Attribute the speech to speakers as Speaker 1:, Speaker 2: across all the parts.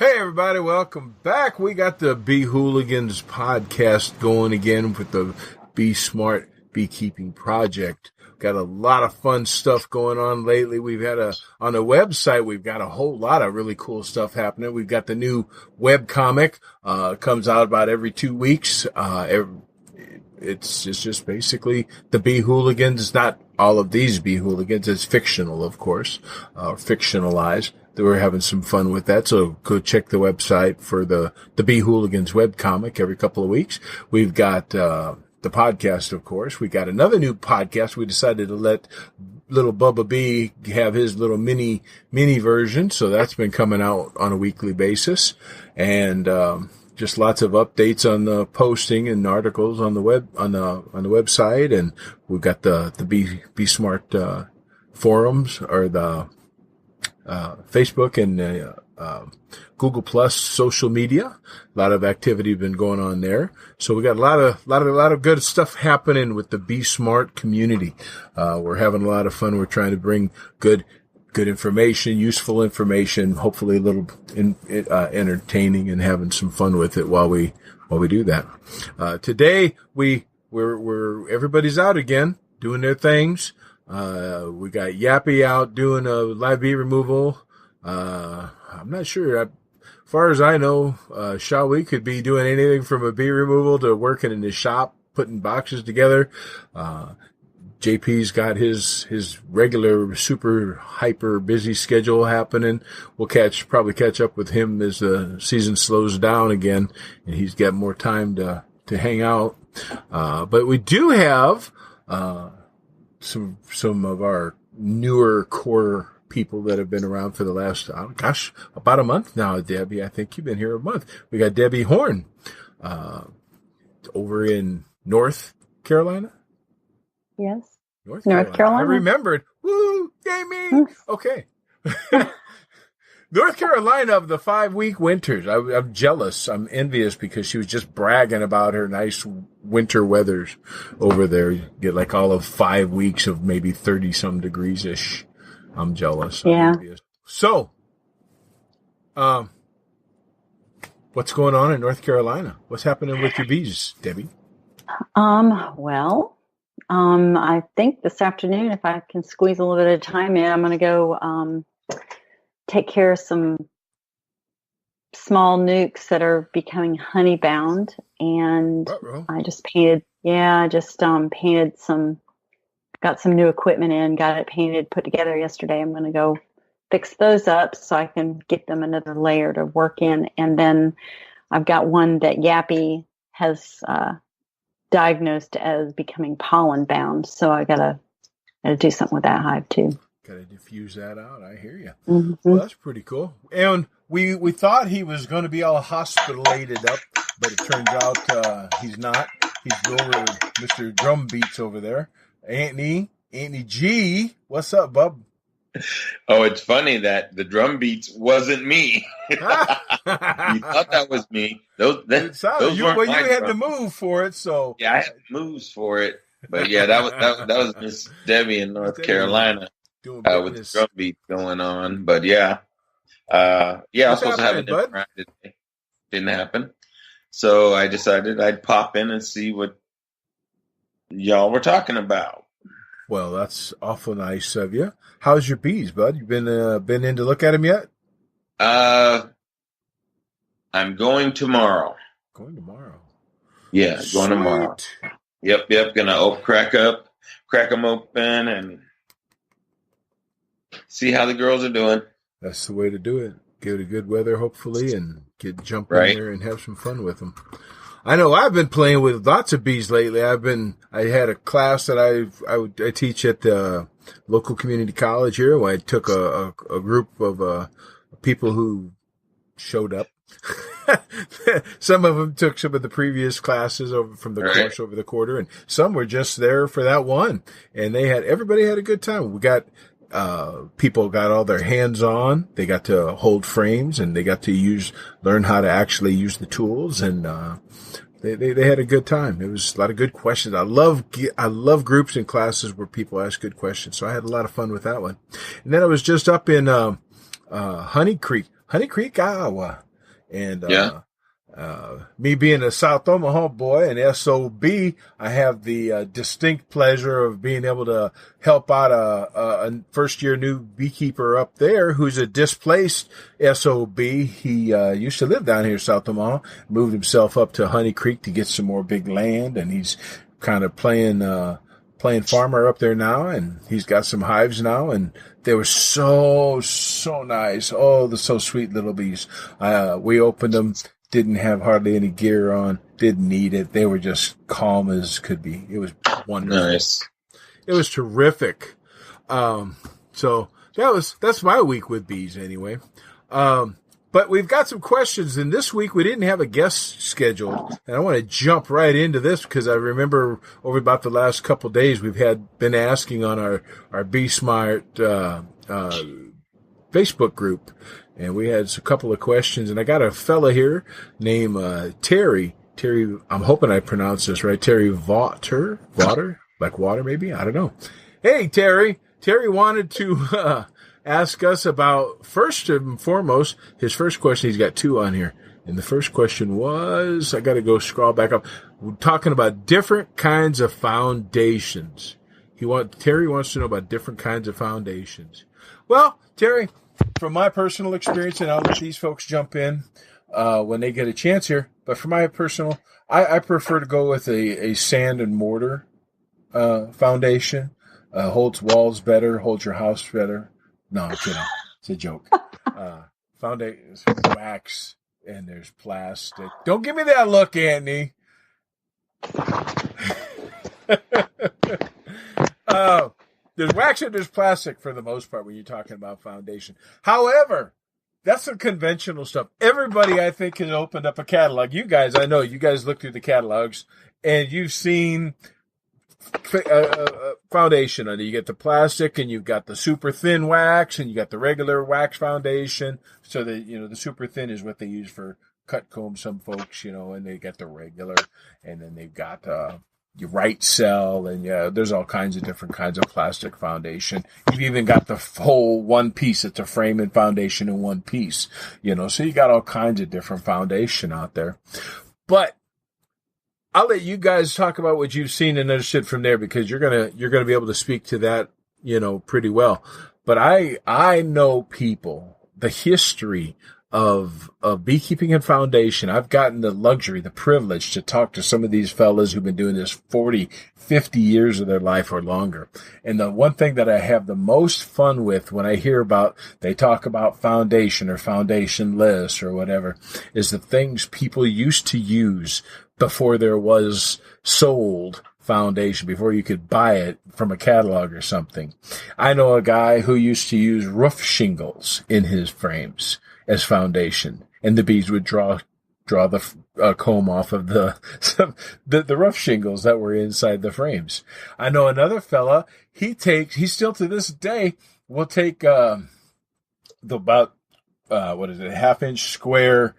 Speaker 1: Hey everybody, welcome back. We got the Beehooligans podcast going again with the Be Smart Beekeeping Project. Got a lot of fun stuff going on lately. We've had on the website, we've got a whole lot of really cool stuff happening. We've got the new web comic, comes out about every 2 weeks. It's just basically the Beehooligans. It's not all of these Beehooligans. It's fictional, of course, fictionalized. We're having some fun with that. So go check the website for the Beehooligans webcomic every couple of weeks. We've got, the podcast, of course. We got another new podcast. We decided to let little Bubba B have his little mini version. So that's been coming out on a weekly basis. And, just lots of updates on the posting and articles on the web, on the website. And we've got the Be Smart, forums or the, Facebook and Google Plus social media. A lot of activity been going on there. So we got a lot of good stuff happening with the Be Smart community. We're having a lot of fun. We're trying to bring good information, useful information, hopefully a little entertaining and having some fun with it while we do that. Today we're everybody's out again doing their things. We got Yappy out doing a live bee removal. I'm not sure. As far as I know, Shawi could be doing anything from a bee removal to working in his shop, putting boxes together. JP's got his regular super hyper busy schedule happening. We'll probably catch up with him as the season slows down again and he's got more time to hang out. But we do have, some of our newer core people that have been around for the last, about a month now, Debbie. I think you've been here a month. We got Debbie Horn, over in North Carolina.
Speaker 2: Yes.
Speaker 1: North Carolina. I remembered. Woo! Yay me! Okay. North Carolina of the 5-week winters. I'm jealous. I'm envious because she was just bragging about her nice winter weathers over there. You get like all of 5 weeks of maybe 30 some degrees-ish. I'm jealous.
Speaker 2: Yeah.
Speaker 1: So, what's going on in North Carolina? What's happening with your bees, Debbie?
Speaker 2: Well, I think this afternoon, if I can squeeze a little bit of time in, I'm going to go, take care of some small nukes that are becoming honey bound. And I just painted, painted got some new equipment in, got it painted, put together yesterday. I'm going to go fix those up so I can get them another layer to work in. And then I've got one that Yappy has, diagnosed as becoming pollen bound. So I gotta do something with that hive too.
Speaker 1: Gotta diffuse that out. I hear you.
Speaker 2: Mm-hmm.
Speaker 1: Well, that's pretty cool. And we thought he was going to be all hospitalated up, but it turns out he's not. He's over Mr. Drum Beats over there. Anthony G. What's up, bub?
Speaker 3: Oh, it's funny that the drum beats wasn't me. You thought that was me. Those
Speaker 1: you had to move for it, so
Speaker 3: yeah, I had moves for it. But yeah, that was Miss Debbie in North Carolina with the drum beat going on. But yeah, I was supposed to have it in Friday today. Didn't happen, so I decided I'd pop in and see what y'all were talking about.
Speaker 1: Well, that's awful nice of you. How's your bees, bud? You been in to look at them yet?
Speaker 3: I'm going tomorrow.
Speaker 1: Going tomorrow?
Speaker 3: Yeah,
Speaker 1: Sweet.
Speaker 3: Going tomorrow. Yep. Gonna crack them open, and see how the girls are doing.
Speaker 1: That's the way to do it. Give it a good weather, hopefully, and jump in there and have some fun with them. I know I've been playing with lots of bees lately. I had a class that I teach at the local community college here, where I took a group of people who showed up. Some of them took some of the previous classes from the course over the quarter, and some were just there for that one. And everybody had a good time. We got people got all their hands on. They got to hold frames, and they got to learn how to actually use the tools, and they had a good time. It was a lot of good questions. I love groups and classes where people ask good questions. So I had a lot of fun with that one. And then I was just up in Honey Creek, Iowa. And, me being a South Omaha boy and SOB, I have the distinct pleasure of being able to help out a first-year new beekeeper up there who's a displaced SOB. He used to live down here in South Omaha, moved himself up to Honey Creek to get some more big land, and he's kind of playing farmer up there now, and he's got some hives now, and they were so nice. Oh, they're so sweet little bees. We opened them. Didn't have hardly any gear on. Didn't need it. They were just calm as could be. It was wonderful.
Speaker 3: Nice.
Speaker 1: It was terrific. So that's my week with bees anyway. But we've got some questions, and this week we didn't have a guest scheduled, and I want to jump right into this because I remember over about the last couple of days we've been asking on our Be Smart Facebook group. And we had a couple of questions, and I got a fella here named Terry. Terry, I'm hoping I pronounced this right. Terry Vaughter, like water maybe? I don't know. Hey, Terry. Terry wanted to ask us about, first and foremost, his first question. He's got two on here. And the first question was, I got to go scroll back up. We're talking about different kinds of foundations. Terry wants to know about different kinds of foundations. Well, Terry, from my personal experience, and I'll let these folks jump in when they get a chance here, but for my personal, I prefer to go with a sand and mortar foundation. Holds walls better, holds your house better. No, I'm kidding. It's a joke. Foundation, wax, and there's plastic. Don't give me that look, Anthony. There's wax and there's plastic for the most part when you're talking about foundation. However, that's some conventional stuff. Everybody, I think, has opened up a catalog. You guys, I know you guys look through the catalogs and you've seen foundation on it. You get the plastic and you've got the super thin wax and you got the regular wax foundation. So that, the super thin is what they use for cut comb, some folks, and they got the regular, and then they've got, your right cell, and there's all kinds of different kinds of plastic foundation. You've even got the whole one piece. It's a frame and foundation in one piece, so you got all kinds of different foundation out there. But I'll let you guys talk about what you've seen and understood from there, because you're going to be able to speak to that, pretty well. But I know people, the history of beekeeping and foundation. I've gotten the luxury, the privilege to talk to some of these fellas who've been doing this 40, 50 years of their life or longer. And the one thing that I have the most fun with when I hear they talk about foundation or foundation lists or whatever, is the things people used to use before there was sold foundation, before you could buy it from a catalog or something. I know a guy who used to use roof shingles in his frames as foundation, and the bees would draw the comb off of the rough shingles that were inside the frames. I know another fella, he still to this day will take a half-inch square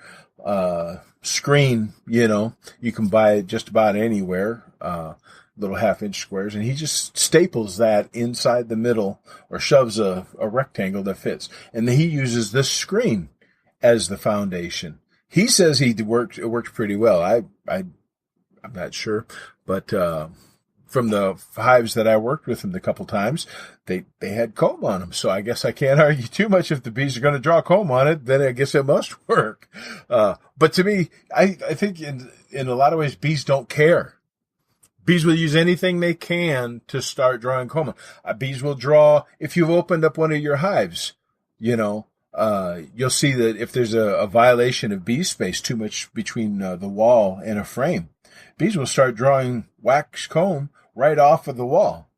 Speaker 1: screen, you can buy it just about anywhere, little half-inch squares, and he just staples that inside the middle or shoves a rectangle that fits. And then he uses this screen as the foundation. He says it works pretty well. I'm not sure, but from the hives that I worked with him a couple times, they had comb on them. So I guess I can't argue too much. If the bees are going to draw comb on it, then I guess it must work. But to me, I think in a lot of ways, bees don't care. Bees will use anything they can to start drawing comb. Bees will draw, if you've opened up one of your hives, you'll see that if there's a violation of bee space, too much between the wall and a frame, bees will start drawing wax comb right off of the wall.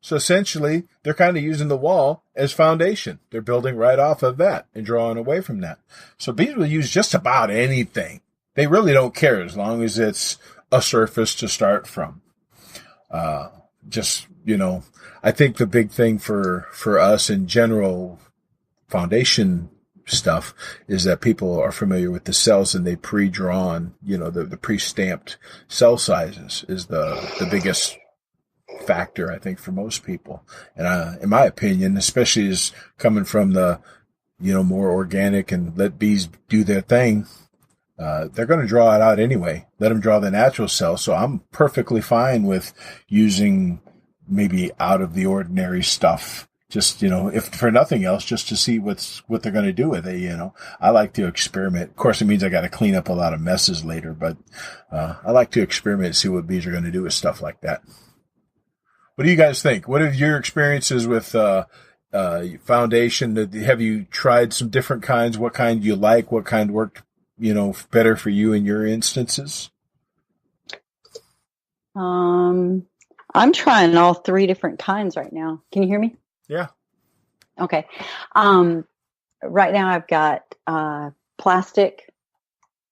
Speaker 1: So essentially, they're kind of using the wall as foundation. They're building right off of that and drawing away from that. So bees will use just about anything. They really don't care as long as it's a surface to start from. I think the big thing for us in general, foundation stuff, is that people are familiar with the cells and they pre-drawn, the pre-stamped cell sizes is the biggest factor, I think, for most people. And in my opinion, especially as coming from the, more organic and let bees do their thing they're going to draw it out anyway. Let them draw the natural cell. So I'm perfectly fine with using maybe out of the ordinary stuff. Just, if for nothing else, just to see what they're going to do with it. I like to experiment. Of course, it means I got to clean up a lot of messes later, but I like to experiment and see what bees are going to do with stuff like that. What do you guys think? What are your experiences with foundation? Have you tried some different kinds? What kind you like? What kind worked, better for you in your instances?
Speaker 2: I'm trying all 3 different kinds right now. Can you hear me?
Speaker 1: Yeah.
Speaker 2: Okay. Right now I've got plastic.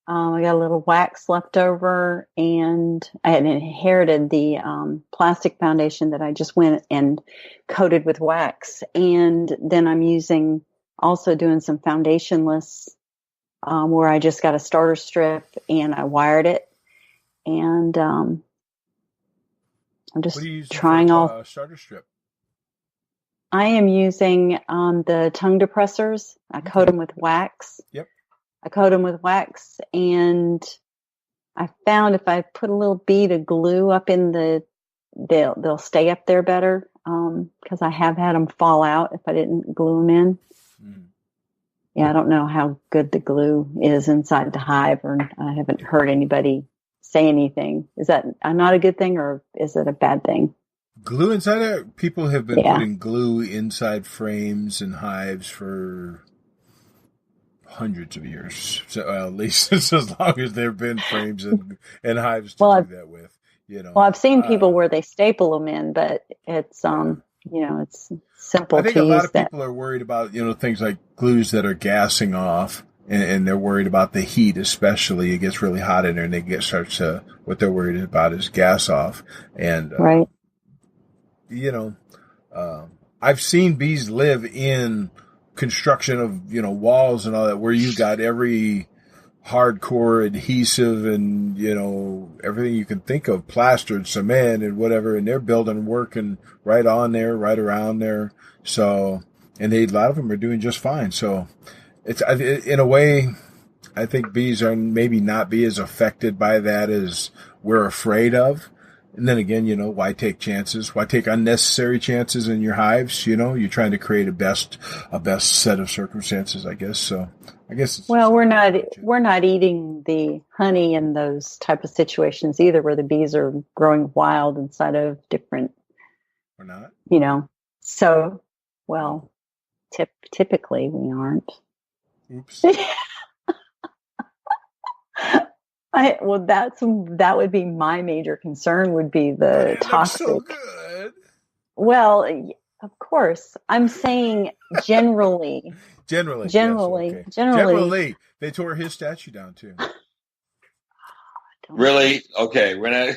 Speaker 2: I got a little wax left over, and I had inherited the plastic foundation that I just went and coated with wax. And then I'm also doing some foundationless where I just got a starter strip and I wired it. And I'm just trying all
Speaker 1: starter strip.
Speaker 2: I am using the tongue depressors. I coat them with wax.
Speaker 1: Yep.
Speaker 2: I coat them with wax, and I found if I put a little bead of glue up in they'll stay up there better. Because I have had them fall out if I didn't glue them in. Mm. Yeah, I don't know how good the glue is inside the hive, or I haven't heard anybody say anything. Is that not a good thing, or is it a bad thing?
Speaker 1: Glue inside it? People have been putting glue inside frames and hives for hundreds of years. So at least it's as long as there have been frames and hives to do that with.
Speaker 2: Well, I've seen people where they staple them in, but it's it's simple.
Speaker 1: I think a lot of people are worried about things like glues that are gassing off, and they're worried about the heat, especially. It gets really hot in there, and what they're worried about is gas off, and
Speaker 2: right.
Speaker 1: I've seen bees live in construction of, walls and all that, where you got every hardcore adhesive and, everything you can think of, plastered cement and whatever, and they're building, working right on there, right around there. So, and a lot of them are doing just fine. So it's, in a way, I think bees are maybe not be as affected by that as we're afraid of. And then again, why take chances? Why take unnecessary chances in your hives? You're trying to create a best set of circumstances, I guess. So I guess it's
Speaker 2: we're not eating the honey in those type of situations either, where the bees are growing wild inside of different.
Speaker 1: We're not.
Speaker 2: So typically we aren't.
Speaker 1: Oops.
Speaker 2: That would be my major concern, would be the toxic.
Speaker 1: So good.
Speaker 2: Well, of course, I'm saying generally.
Speaker 1: Generally.
Speaker 2: Yes, okay.
Speaker 1: They tore his statue down too.
Speaker 3: Really? Okay, we're not.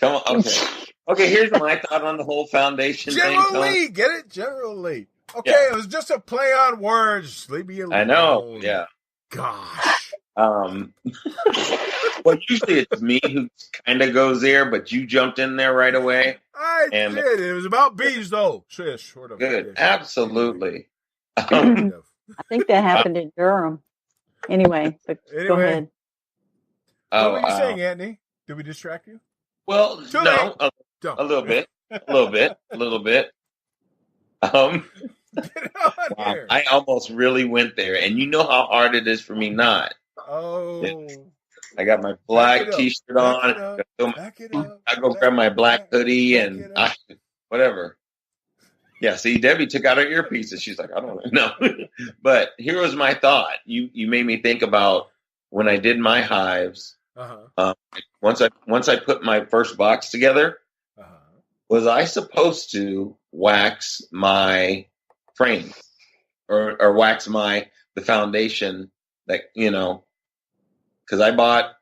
Speaker 3: Come on. Okay. Okay. Here's my thought on the whole foundation
Speaker 1: thing. Get it? Generally. Okay, It was just a play on words. Leave me alone.
Speaker 3: I know. Yeah.
Speaker 1: Gosh.
Speaker 3: Well, usually it's me who kind of goes there, but you jumped in there right away.
Speaker 1: I did. It was about bees, though. Sort of.
Speaker 3: Good. Absolutely.
Speaker 2: I think that happened in Durham. Anyway, go ahead.
Speaker 1: What were you saying, Anthony? Did we distract you?
Speaker 3: Well, no. A little bit. Wow, I almost really went there, and you know how hard it is for me not.
Speaker 1: Oh.
Speaker 3: I got my black T-shirt on. I go grab my black hoodie and whatever. Yeah, see, Debbie took out her earpieces. She's like, I don't know. But here was my thought. You made me think about when I did my hives. Once I put my first box together, was I supposed to wax my frame or wax the foundation that, because I bought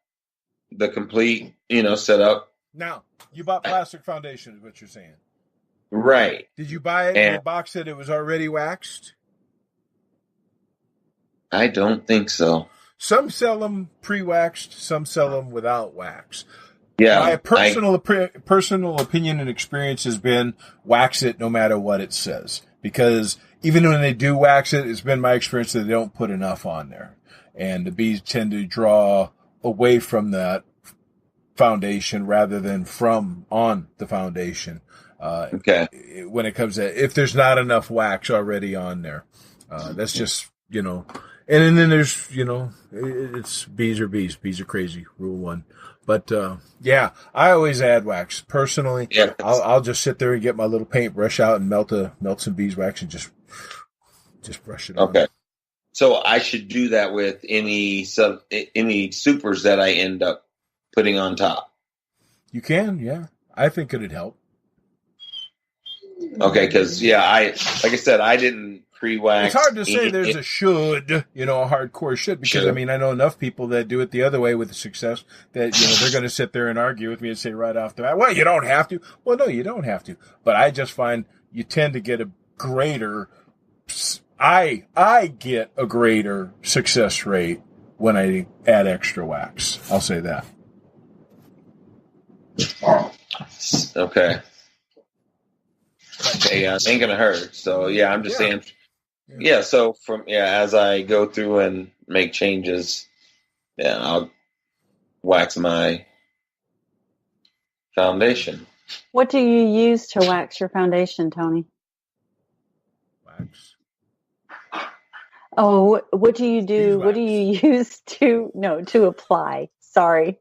Speaker 3: the complete, setup.
Speaker 1: Now, you bought plastic foundation is what you're saying.
Speaker 3: Right.
Speaker 1: Did you buy it in a box that it was already waxed?
Speaker 3: I don't think so.
Speaker 1: Some sell them pre-waxed, some sell them without wax.
Speaker 3: Yeah.
Speaker 1: My personal opinion and experience has been wax it no matter what it says. Because even when they do wax it, it's been my experience that they don't put enough on there. and the bees tend to draw away from that foundation rather than from on the foundation.
Speaker 3: Okay.
Speaker 1: When it comes to, if there's not enough wax already on there, that's just, and then there's, it's bees are bees. Bees are crazy. Rule 1. But, yeah, I always add wax. Personally,
Speaker 3: yeah.
Speaker 1: I'll just sit there and get my little paintbrush out and melt some beeswax and just brush it on.
Speaker 3: Okay. So I should do that with any supers that I end up putting on top.
Speaker 1: You can, yeah. I think it'd help.
Speaker 3: Okay, because like I said, I didn't pre-wax.
Speaker 1: It's hard to say there's a should, a hardcore should, because I know enough people that do it the other way with success that they're going to sit there and argue with me and say right off the bat, well, you don't have to. Well, no, you don't have to. But I just find you tend to get a greater. I get a greater success rate when I add extra wax. I'll say that.
Speaker 3: Okay. Yeah, it ain't gonna hurt. So yeah, I'm just saying. Yeah. So as I go through and make changes, I'll wax my foundation.
Speaker 2: What do you use to wax your foundation, Tony?
Speaker 1: Wax.
Speaker 2: Oh, what do you do? What do you use to apply? Sorry.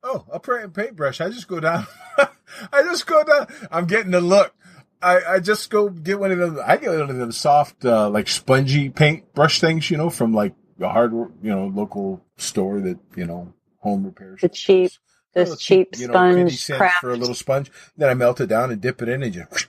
Speaker 1: Oh, a paintbrush. I just go down. I'm getting the look. I just go get one of them. I get one of them soft, like spongy paintbrush things, from like a hard, local store that, home repairs.
Speaker 2: The cheap sponge craft.
Speaker 1: For a little sponge. Then I melt it down and dip it in and just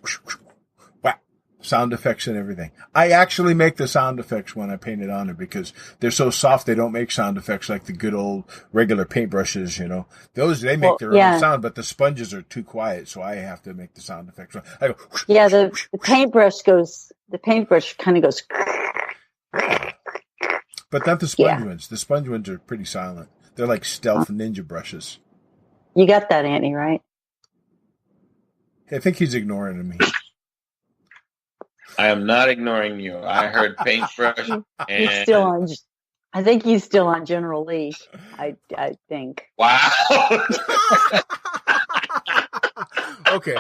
Speaker 1: whack, sound effects and everything. I actually make the sound effects when I paint it on it because they're so soft they don't make sound effects like the good old regular paintbrushes, Those, they make their own sound, but the sponges are too quiet, so I have to make the sound effects. I go,
Speaker 2: yeah, the paintbrush kind of goes.
Speaker 1: But not the sponge ones. The sponge ones are pretty silent. They're like stealth ninja brushes.
Speaker 2: You got that, Annie, right?
Speaker 1: I think he's ignoring me.
Speaker 3: I am not ignoring you. I heard paintbrush.
Speaker 2: I think he's still on General Lee. I think.
Speaker 3: Wow.
Speaker 1: Okay.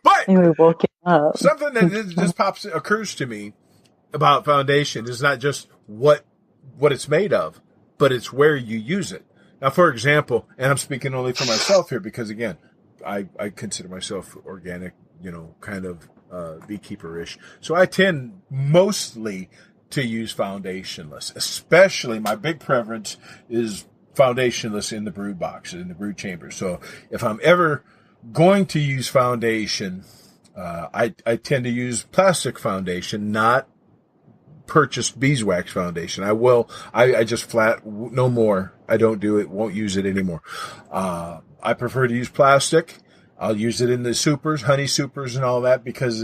Speaker 1: But
Speaker 2: we woke him up.
Speaker 1: Something that just occurs to me about foundation is not just what it's made of, but it's where you use it. Now, for example, and I'm speaking only for myself here because, again, I consider myself organic, kind of beekeeper-ish. So I tend mostly to use foundationless. Especially, my big preference is foundationless in the brood boxes, in the brood chambers. So if I'm ever going to use foundation, I tend to use plastic foundation, not purchased beeswax foundation. I just no more. I don't do it, won't use it anymore. I prefer to use plastic. I'll use it in the supers, honey supers and all that because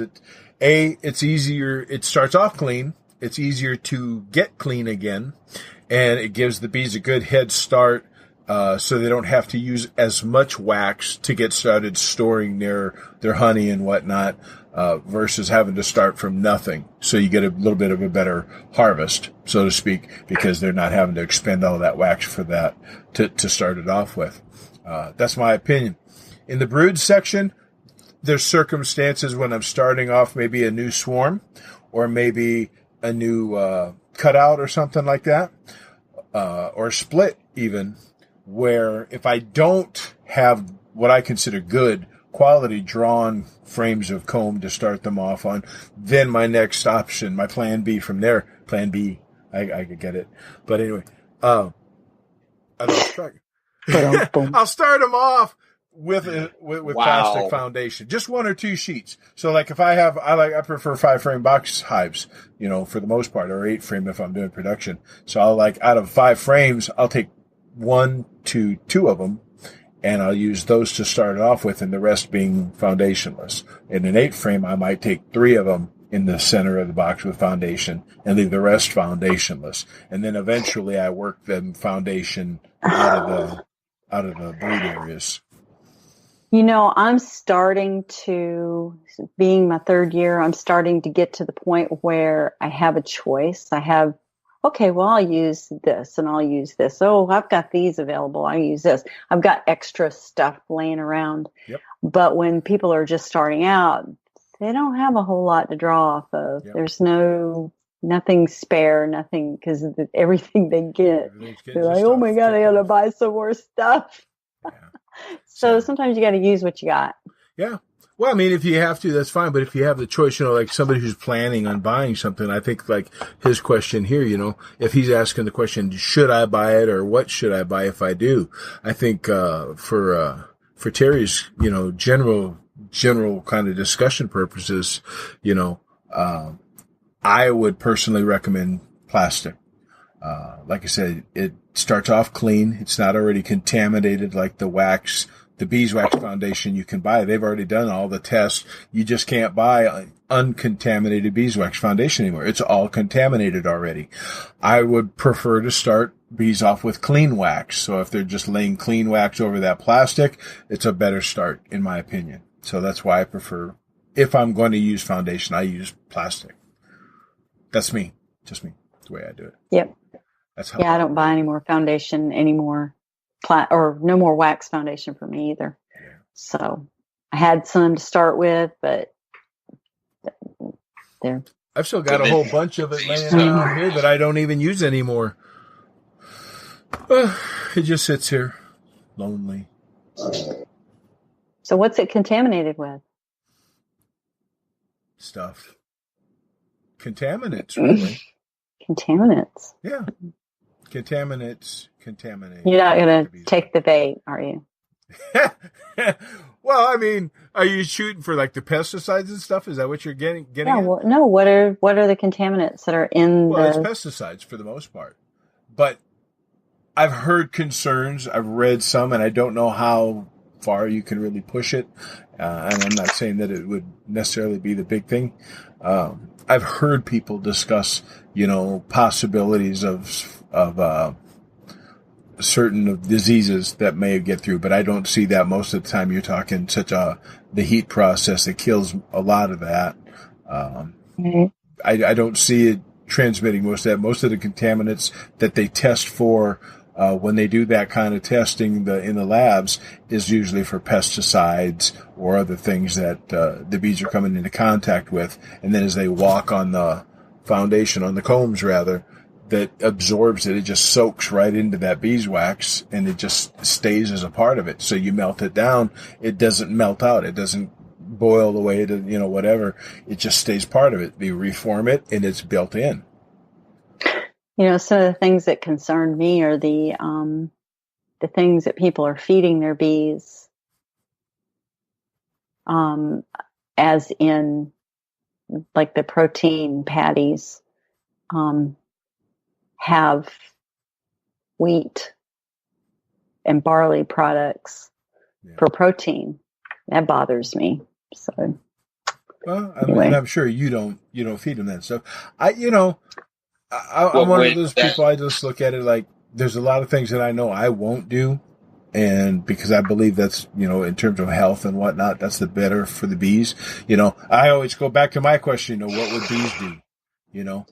Speaker 1: it's easier. It starts off clean. It's easier to get clean again. And it gives the bees a good head start, so they don't have to use as much wax to get started storing their honey and whatnot, versus having to start from nothing. So you get a little bit of a better harvest, so to speak, because they're not having to expend all that wax for that to start it off with. That's my opinion. In the brood section, there's circumstances when I'm starting off maybe a new swarm or maybe a new cutout or something like that, or split even, where if I don't have what I consider good quality drawn frames of comb to start them off on, then my next option, my plan B from there, plan B, I could get it. But anyway, I lost track. I'll start them off with plastic foundation, just 1 or 2 sheets. So like if I prefer 5-frame box hives, for the most part, or 8-frame if I'm doing production. So I'll out of 5 frames, I'll take 1 to 2 of them and I'll use those to start it off with and the rest being foundationless. In an 8-frame, I might take 3 of them in the center of the box with foundation and leave the rest foundationless. And then eventually I work them foundation out of the brood areas.
Speaker 2: I'm starting to, being my third year, I'm starting to get to the point where I have a choice. Okay, well, I'll use this and I'll use this. Oh, I've got these available. I use this. I've got extra stuff laying around.
Speaker 1: Yep.
Speaker 2: But when people are just starting out, they don't have a whole lot to draw off of.
Speaker 1: Yep.
Speaker 2: There's nothing spare, nothing, because everything they get, they're like, oh my God, I got to buy some more stuff.
Speaker 1: Yeah.
Speaker 2: So sometimes you got to use what you got.
Speaker 1: Yeah. Well, I mean, if you have to, that's fine. But if you have the choice, like somebody who's planning on buying something, I think like his question here, if he's asking the question, should I buy it or what should I buy if I do? I think, for Terry's, general kind of discussion purposes, I would personally recommend plastic. Like I said, it starts off clean. It's not already contaminated like the beeswax foundation you can buy. They've already done all the tests. You just can't buy uncontaminated beeswax foundation anymore. It's all contaminated already. I would prefer to start bees off with clean wax. So if they're just laying clean wax over that plastic, it's a better start in my opinion. So that's why I prefer, if I'm going to use foundation, I use plastic. That's me. Just me. That's the way I do it.
Speaker 2: Yep.
Speaker 1: That's how
Speaker 2: I don't buy any more foundation anymore. Or no more wax foundation for me either.
Speaker 1: Yeah.
Speaker 2: So I had some to start with, but there.
Speaker 1: I've still got a whole bunch of it laying around here that I don't even use anymore. It just sits here, lonely.
Speaker 2: So what's it contaminated with?
Speaker 1: Stuff. Contaminants, really.
Speaker 2: Contaminants.
Speaker 1: Yeah. Contaminate.
Speaker 2: You're not going to take the bait, are you?
Speaker 1: Well, I mean, are you shooting for like the pesticides and stuff? Is that what you're getting
Speaker 2: Yeah,
Speaker 1: at?
Speaker 2: well, no. What are the contaminants that are in
Speaker 1: it's pesticides for the most part. But I've heard concerns. I've read some, and I don't know how far you can really push it. And I'm not saying that it would necessarily be the big thing. I've heard people discuss, possibilities of certain diseases that may get through, but I don't see that most of the time. You're talking the heat process that kills a lot of that. I don't see it transmitting most of that. Most of the contaminants that they test for when they do that kind of testing in the labs is usually for pesticides or other things that the bees are coming into contact with. And then as they walk on the foundation, on the combs rather, that absorbs it. It just soaks right into that beeswax and it just stays as a part of it. So you melt it down. It doesn't melt out. It doesn't boil away to, whatever. It just stays part of it. You reform it and it's built in.
Speaker 2: Some of the things that concern me are the things that people are feeding their bees, as in like the protein patties, have wheat and barley products for protein. That bothers me. So,
Speaker 1: well, anyway. I'm sure you don't feed them that stuff. I'm one of those people. I just look at it like there's a lot of things that I know I won't do, and because I believe that's in terms of health and whatnot, that's the better for the bees. I always go back to my question. What would bees do?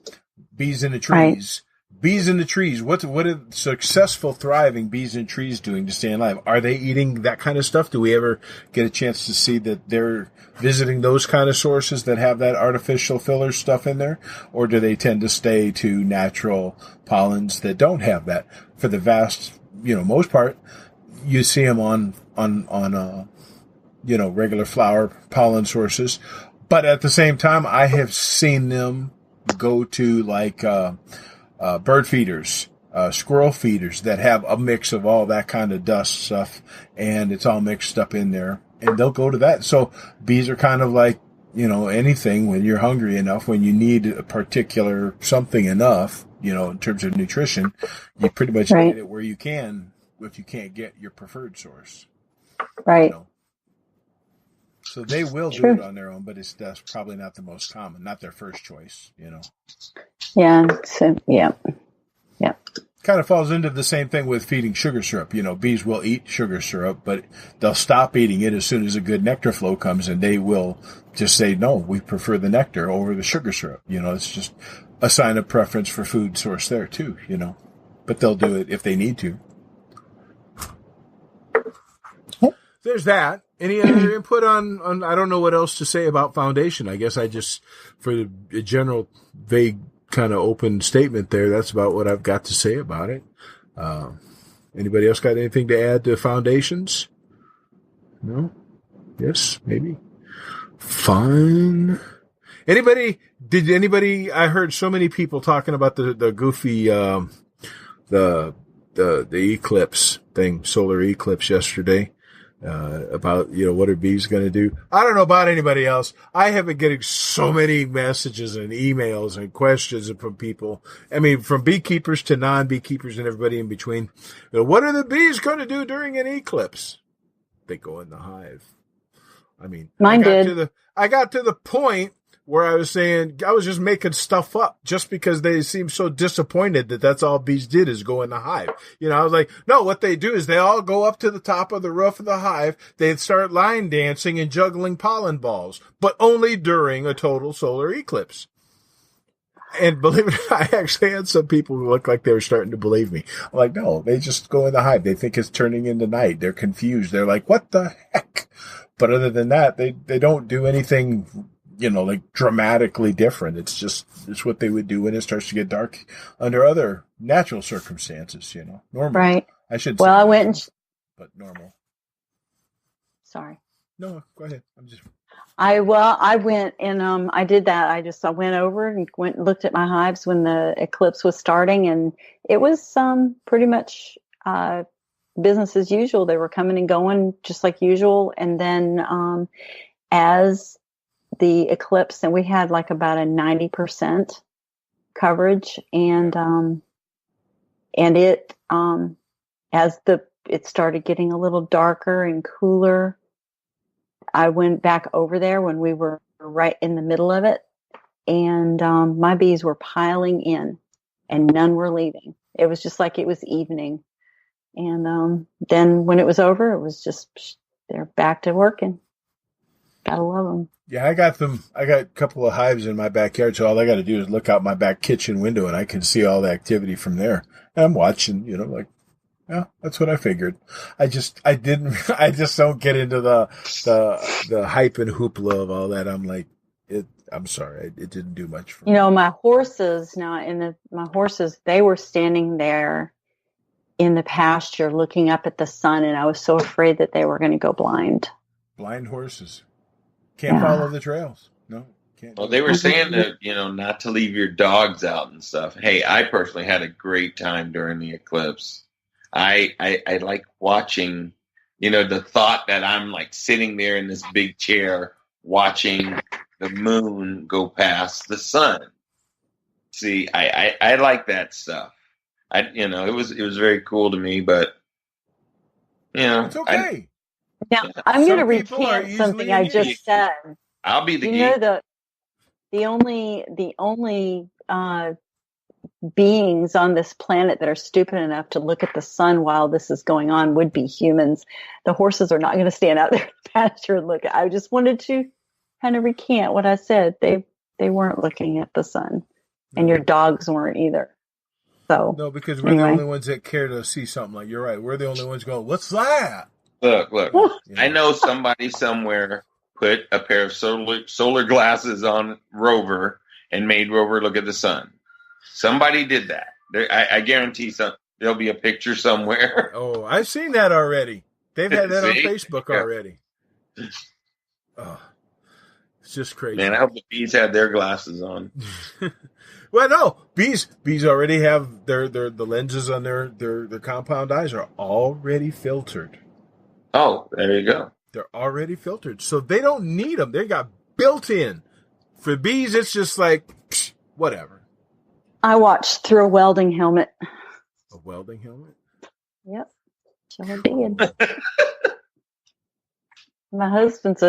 Speaker 1: Bees in the trees. Right. Bees in the trees. What are successful, thriving bees in trees doing to stay alive? Are they eating that kind of stuff? Do we ever get a chance to see that they're visiting those kind of sources that have that artificial filler stuff in there? Or do they tend to stay to natural pollens that don't have that? For the vast, most part, you see them on regular flower pollen sources. But at the same time, I have seen them go to like, bird feeders, squirrel feeders that have a mix of all that kind of dust stuff, and it's all mixed up in there, and they'll go to that. So bees are kind of like, anything. When you're hungry enough, when you need a particular something enough, in terms of nutrition, you pretty much get it where you can, if you can't get your preferred source.
Speaker 2: Right.
Speaker 1: So they will do it on their own, but that's probably not the most common, not their first choice,
Speaker 2: Yeah. So, yeah.
Speaker 1: kind of falls into the same thing with feeding sugar syrup. Bees will eat sugar syrup, but they'll stop eating it as soon as a good nectar flow comes, and they will just say, no, we prefer the nectar over the sugar syrup. It's just a sign of preference for food source there too, but they'll do it if they need to. There's that. Any other input on, I don't know what else to say about foundation. I guess I just, for the general vague kind of open statement there, that's about what I've got to say about it. Anybody else got anything to add to foundations? No? Yes? Maybe? Fine. Did anybody, I heard so many people talking about the goofy, the eclipse thing, solar eclipse yesterday. About, what are bees going to do? I don't know about anybody else. I have been getting so many messages and emails and questions from people. I mean, from beekeepers to non-beekeepers and everybody in between. What are the bees going to do during an eclipse? They go in the hive. I mean,
Speaker 2: mine did.
Speaker 1: I got to the point where I was saying I was just making stuff up just because they seemed so disappointed that that's all bees did is go in the hive. I was like, no, what they do is they all go up to the top of the roof of the hive. They start line dancing and juggling pollen balls, but only during a total solar eclipse. And believe it or not, I actually had some people who looked like they were starting to believe me. I'm like, no, they just go in the hive. They think it's turning into night. They're confused. They're like, what the heck? But other than that, they don't do anything like dramatically different. It's what they would do when it starts to get dark under other natural circumstances, normal.
Speaker 2: Right.
Speaker 1: I should
Speaker 2: say. Well, I went
Speaker 1: but normal.
Speaker 2: Sorry.
Speaker 1: No, go ahead.
Speaker 2: I went and I did that. I went over and went and looked at my hives when the eclipse was starting, and it was pretty much business as usual. They were coming and going just like usual. And then as the eclipse, and we had like about a 90% coverage, and it as it started getting a little darker and cooler, I went back over there when we were right in the middle of it, and my bees were piling in and none were leaving. It was just like it was evening. And then when it was over, it was just, they're back to working. Gotta love them.
Speaker 1: Yeah, I got a couple of hives in my backyard, so all I got to do is look out my back kitchen window and I can see all the activity from there. And I'm watching, like, yeah, that's what I figured. I just don't get into the hype and hoopla of all that. I'm like, I'm sorry, it didn't do much for me.
Speaker 2: My horses, they were standing there in the pasture looking up at the sun, and I was so afraid that they were going to go blind.
Speaker 1: Blind horses. Can't follow the trails. No, can't.
Speaker 3: Well, they were saying that, not to leave your dogs out and stuff. Hey, I personally had a great time during the eclipse. I like watching, the thought that I'm like sitting there in this big chair watching the moon go past the sun. See, I like that stuff. It was very cool to me, but
Speaker 1: it's okay.
Speaker 2: Now, I'm going to recant something I just said.
Speaker 3: I'll be the geek.
Speaker 2: The only beings on this planet that are stupid enough to look at the sun while this is going on would be humans. The horses are not going to stand out there in the pasture and look. I just wanted to kind of recant what I said. They weren't looking at the sun, and your dogs weren't either. So
Speaker 1: no, because we're the only ones that care to see something like you're right. We're the only ones going, "What's that?"
Speaker 3: Look. I know somebody somewhere put a pair of solar glasses on Rover and made Rover look at the sun. Somebody did that. I guarantee there'll be a picture somewhere.
Speaker 1: Oh, I've seen that already. They've had that on Facebook already. Oh, it's just crazy.
Speaker 3: Man, I hope the bees had their glasses on.
Speaker 1: Well, no, bees already have the lenses on their compound eyes are already filtered.
Speaker 3: Oh, there you go.
Speaker 1: They're already filtered, so they don't need them. They got built in. For bees, it's just like whatever.
Speaker 2: I watched through a welding helmet.
Speaker 1: A welding helmet?
Speaker 2: Yep, sure did. My husband's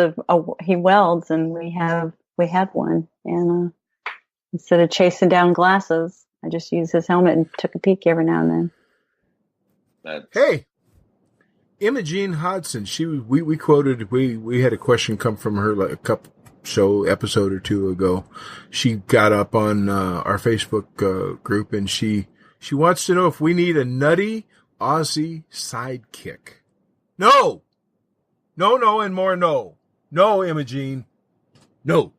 Speaker 2: he welds, and we had one, and instead of chasing down glasses, I just used his helmet and took a peek every now and
Speaker 3: then.
Speaker 1: Hey, Imogene Hodson. We quoted. We had a question come from her like a episode or two ago. She got up on our Facebook group, and she wants to know if we need a nutty Aussie sidekick. No, and more no. No, Imogene. No.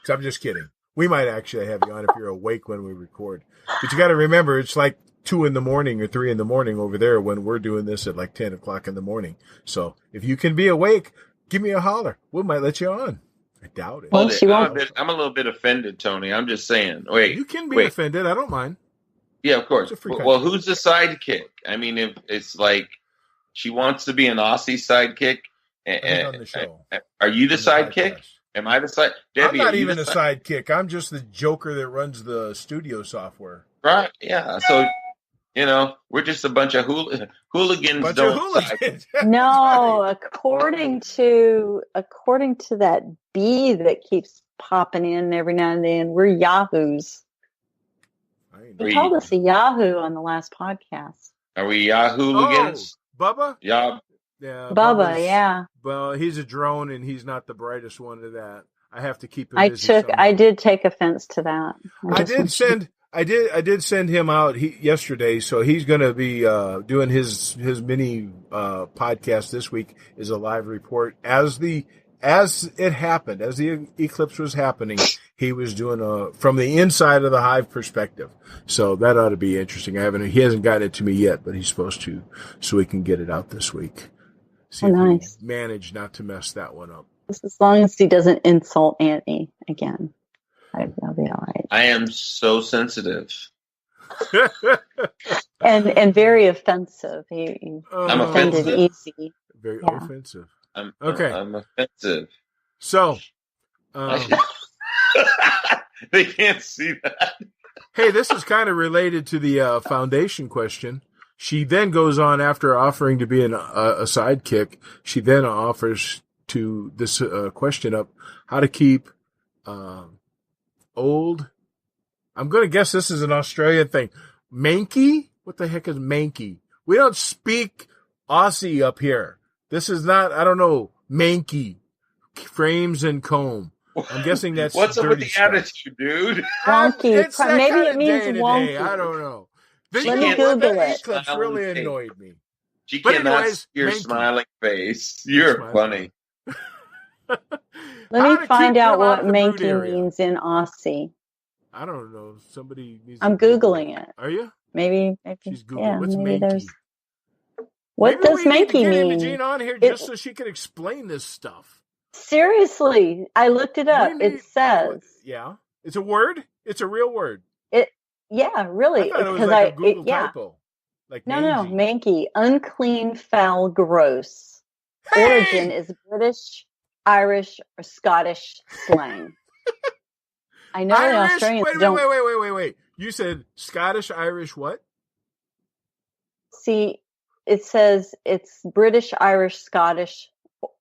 Speaker 1: So I'm just kidding. We might actually have you on if you're awake when we record. But you got to remember, it's like 2 a.m. or 3 a.m. over there when we're doing this at like 10 o'clock in the morning. So if you can be awake, give me a holler. We might let you on. I doubt it.
Speaker 2: Well,
Speaker 3: I'm a little bit offended, Tony. I'm just saying. Wait.
Speaker 1: You can be offended. I don't mind.
Speaker 3: Yeah, of course. Well, who's the sidekick? I mean, if it's like she wants to be an Aussie sidekick.
Speaker 1: On the show.
Speaker 3: Are you the sidekick? Am I the side? Debbie,
Speaker 1: I'm not even a sidekick. I'm just the joker that runs the studio software.
Speaker 3: Right? Yeah. So, we're just a bunch of hooligans.
Speaker 2: No, according to that bee that keeps popping in every now and then, we're yahoos. They called us a yahoo on the last podcast.
Speaker 3: Are we Yahooligans?
Speaker 1: Bubba?
Speaker 3: Yeah.
Speaker 1: Yeah,
Speaker 2: Bubba, yeah.
Speaker 1: Well, he's a drone, and he's not the brightest one of that. I have to keep him busy.
Speaker 2: I did take offense to that.
Speaker 1: I did send him out yesterday, so he's going to be doing his mini podcast this week. Is a live report as it happened, as the eclipse was happening. He was doing from the inside of the hive perspective, so that ought to be interesting. He hasn't gotten it to me yet, but he's supposed to, so we can get it out this week. See if
Speaker 2: nice.
Speaker 1: We manage not to mess that one up.
Speaker 2: Just as long as he doesn't insult Annie again, I'll be all right.
Speaker 3: I am so sensitive.
Speaker 2: and very offensive. I'm offended easy.
Speaker 1: Very offensive.
Speaker 3: I'm offensive.
Speaker 1: So,
Speaker 3: they can't see that.
Speaker 1: Hey, this is kind of related to the foundation question. She then goes on, after offering to be a sidekick, she then offers to this question up how to keep old. I'm going to guess this is an Australian thing. Manky? What the heck is manky? We don't speak Aussie up here. This is not, I don't know, manky. Frames and comb. I'm guessing that's
Speaker 3: what's up with the
Speaker 1: stuff.
Speaker 3: Attitude, dude?
Speaker 2: Wonky. Maybe it means wonky.
Speaker 1: I don't know.
Speaker 2: Let me Google it.
Speaker 1: Eclipse really annoyed me.
Speaker 3: She cannot see your smiling face. You're funny.
Speaker 2: Let me find out what manky means in Aussie.
Speaker 1: I don't know. Somebody needs.
Speaker 2: I'm Googling it.
Speaker 1: Are you?
Speaker 2: Maybe.
Speaker 1: She's Googling.
Speaker 2: Yeah,
Speaker 1: What's
Speaker 2: maybe
Speaker 1: manky?
Speaker 2: there's. What does manky mean?
Speaker 1: Imogene on here just so she can explain this stuff.
Speaker 2: Seriously, I looked it up. It says.
Speaker 1: Yeah, it's a word. It's a real word.
Speaker 2: Yeah, really.
Speaker 1: I thought it was like a Google typo. Like
Speaker 2: no, manky, unclean, foul, gross. Hey! Origin is British, Irish, or Scottish slang. I know the Australians don't.
Speaker 1: Wait. You said Scottish, Irish, what?
Speaker 2: See, it says it's British, Irish, Scottish,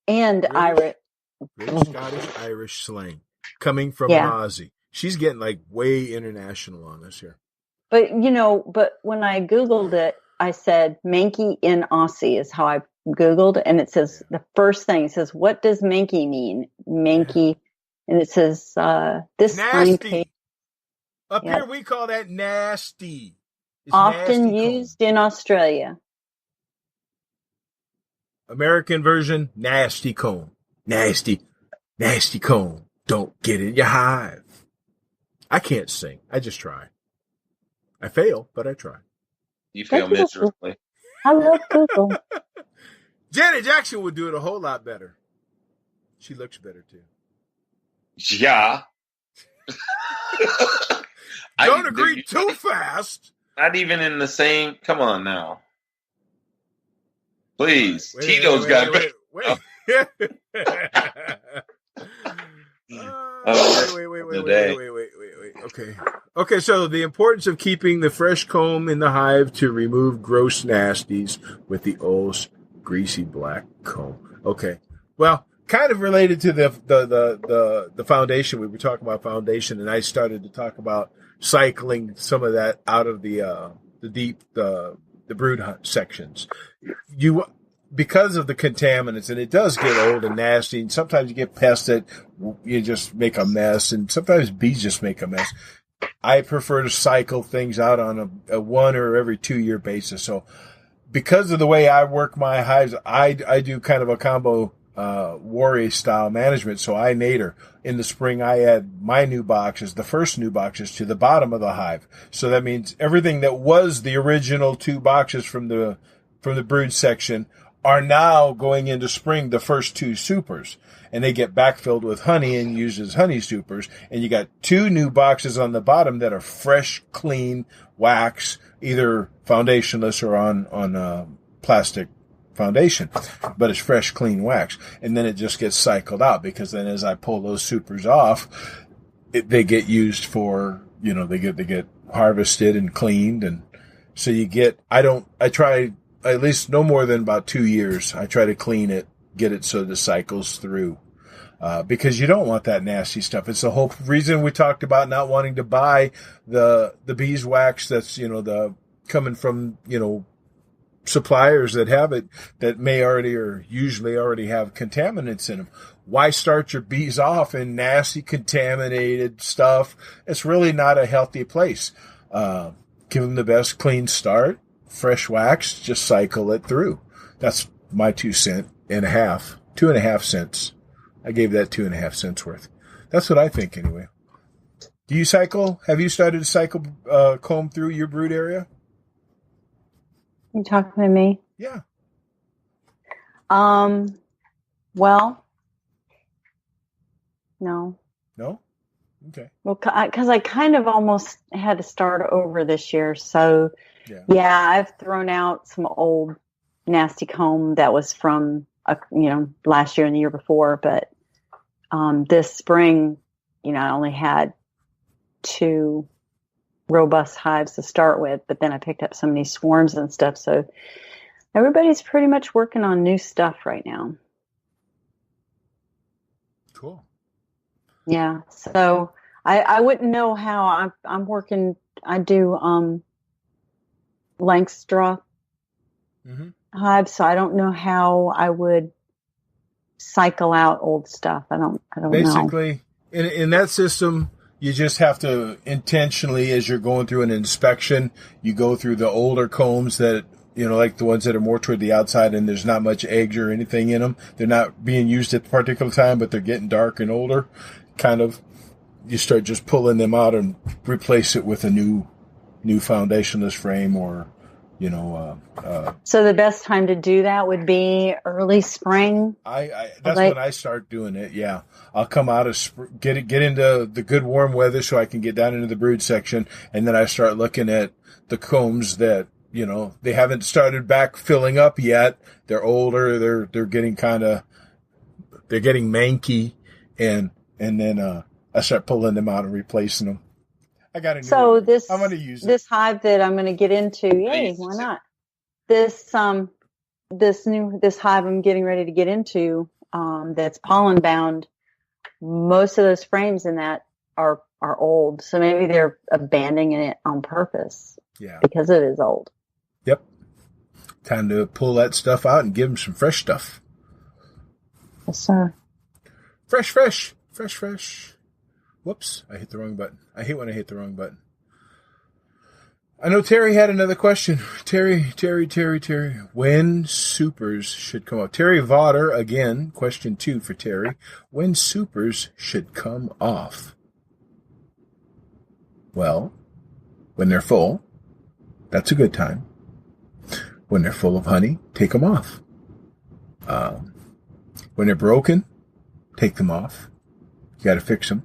Speaker 2: and Irish.
Speaker 1: British, Scottish, Irish slang coming from an Aussie. She's getting like way international on us here.
Speaker 2: But when I Googled it, I said manky in Aussie is how I Googled, and it says the first thing, it says, what does manky mean? Manky, and it says this
Speaker 1: nasty. Up here we call that nasty. It's
Speaker 2: often
Speaker 1: nasty
Speaker 2: used in Australia.
Speaker 1: American version, nasty comb. Nasty comb. Don't get in your hive. I can't sing. I just try. I fail, but I try.
Speaker 3: You fail miserably.
Speaker 2: I love Google.
Speaker 1: Janet Jackson would do it a whole lot better. She looks better, too.
Speaker 3: Yeah.
Speaker 1: Don't agree too fast.
Speaker 3: Not even in the same... Come on now. Please.
Speaker 1: Wait,
Speaker 3: Tito's got...
Speaker 1: Wait. Wait. Okay, so the importance of keeping the fresh comb in the hive to remove gross nasties with the old greasy black comb. Okay. Well, kind of related to the foundation. We were talking about foundation, and I started to talk about cycling some of that out of the brood sections. Because of the contaminants, and it does get old and nasty, and sometimes you get pests that you just make a mess, and sometimes bees just make a mess. I prefer to cycle things out on a 1 or every 2 year basis. So because of the way I work my hives, I do kind of a combo warrior style management. So I nadir. In the spring, I add my new boxes, the first new boxes, to the bottom of the hive. So that means everything that was the original 2 boxes from the brood section are now going into spring, the first 2 supers, and they get backfilled with honey and used as honey supers. And you got 2 new boxes on the bottom that are fresh, clean wax, either foundationless or on plastic foundation, but it's fresh, clean wax. And then it just gets cycled out, because then as I pull those supers off, they get used for, they get harvested and cleaned. And so I try at least no more than about 2 years. I try to clean it, get it so the cycles through, because you don't want that nasty stuff. It's the whole reason we talked about not wanting to buy the beeswax that's, coming from, suppliers that have it, that may already or usually already have contaminants in them. Why start your bees off in nasty, contaminated stuff? It's really not a healthy place. Give them the best clean start. Fresh wax, just cycle it through. That's my 2 cents and a half, 2.5 cents. I gave that 2.5 cents worth. That's what I think anyway. Do you cycle? Have you started to cycle, comb through your brood area?
Speaker 2: You talking to me?
Speaker 1: Yeah.
Speaker 2: Well, no.
Speaker 1: No? Okay.
Speaker 2: Well, because I kind of almost had to start over this year, so yeah, I've thrown out some old nasty comb that was from last year and the year before, but this spring, I only had 2 robust hives to start with, but then I picked up so many swarms and stuff, so everybody's pretty much working on new stuff right now.
Speaker 1: Cool.
Speaker 2: Yeah, so I wouldn't know how I'm working. I do Langstroth hives, so I don't know how I would cycle out old stuff. I don't
Speaker 1: Basically,
Speaker 2: know.
Speaker 1: in that system, you just have to intentionally, as you're going through an inspection, you go through the older combs that, like the ones that are more toward the outside and there's not much eggs or anything in them. They're not being used at the particular time, but they're getting dark and older. Kind of, you start just pulling them out and replace it with a new foundationless frame, or so
Speaker 2: the best time to do that would be early spring.
Speaker 1: That's when I start doing it. Yeah, I'll come out of get into the good warm weather so I can get down into the brood section, and then I start looking at the combs that they haven't started back filling up yet. They're older. They're getting they're getting manky, and then I start pulling them out and replacing them. I got a new one. I'm going to use
Speaker 2: this hive that I'm going to get into. Yay, why not? This hive I'm getting ready to get into, that's pollen bound. Most of those frames in that are old, so maybe they're abandoning it on purpose.
Speaker 1: Yeah,
Speaker 2: because it is old.
Speaker 1: Yep. Time to pull that stuff out and give them some fresh stuff.
Speaker 2: Yes, sir.
Speaker 1: Fresh. Whoops, I hit the wrong button. I hate when I hit the wrong button. I know Terry had another question. Terry. When supers should come off? Terry Vaughter, again, question 2 for Terry. When supers should come off? Well, when they're full, that's a good time. When they're full of honey, take them off. When they're broken, take them off. You got to fix them.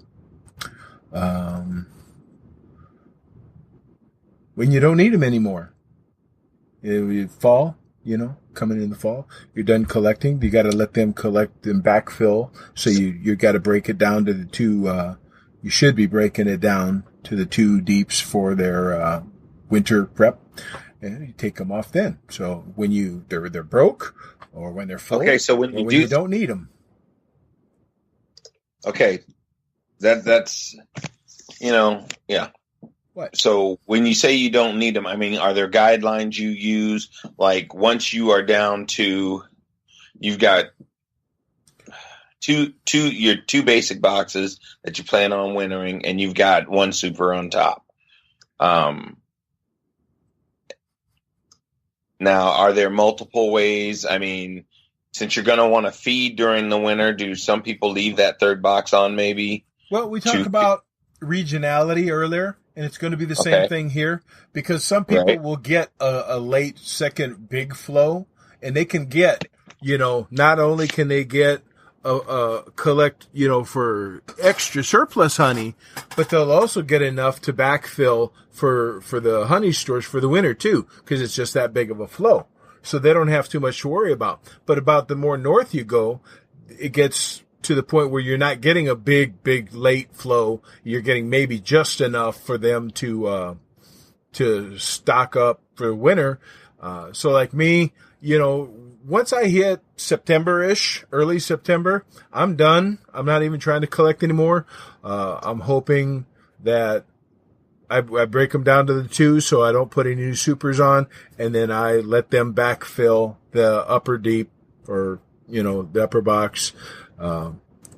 Speaker 1: When you don't need them anymore, fall, coming in the fall, you're done collecting. You got to let them collect and backfill. So you got to break it down to the 2. You should be breaking it down to the 2 deeps for their winter prep, and you take them off then. So when they're broke, or when they're full.
Speaker 3: Okay, so when you
Speaker 1: don't need them.
Speaker 3: Okay. That's, yeah.
Speaker 1: What?
Speaker 3: So when you say you don't need them, I mean, are there guidelines you use? Like once you are down to, you've got your two basic boxes that you plan on wintering, and you've got one super on top. Now, are there multiple ways? I mean, since you're going to want to feed during the winter, do some people leave that third box on maybe?
Speaker 1: Well, we talked about regionality earlier, and it's going to be the same thing here, because some people will get a late second big flow, and they can get, not only can they get collect, for extra surplus honey, but they'll also get enough to backfill for the honey stores for the winter too, because it's just that big of a flow. So they don't have too much to worry about. But about the more north you go, it gets to the point where you're not getting a big late flow. You're getting maybe just enough for them to stock up for winter. So like me, once I hit September-ish, early September, I'm done. I'm not even trying to collect anymore. I'm hoping that I break them down to the 2 so I don't put any new supers on, and then I let them backfill the upper deep or, the upper box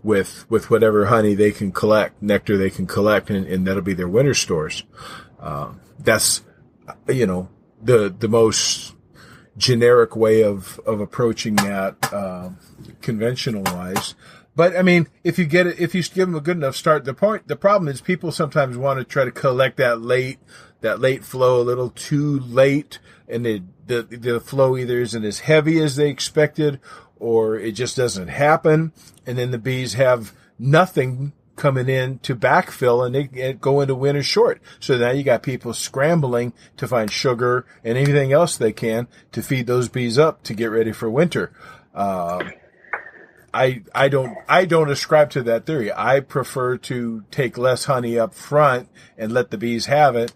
Speaker 1: with whatever honey they can collect, nectar they can collect, and that'll be their winter stores. That's, the most generic way of approaching that, conventional wise. But I mean, if you give them a good enough start, the problem is people sometimes want to try to collect that late flow a little too late, and the flow either isn't as heavy as they expected, or it just doesn't happen. And then the bees have nothing coming in to backfill, and they go into winter short. So now you got people scrambling to find sugar and anything else they can to feed those bees up to get ready for winter. I don't ascribe to that theory. I prefer to take less honey up front and let the bees have it,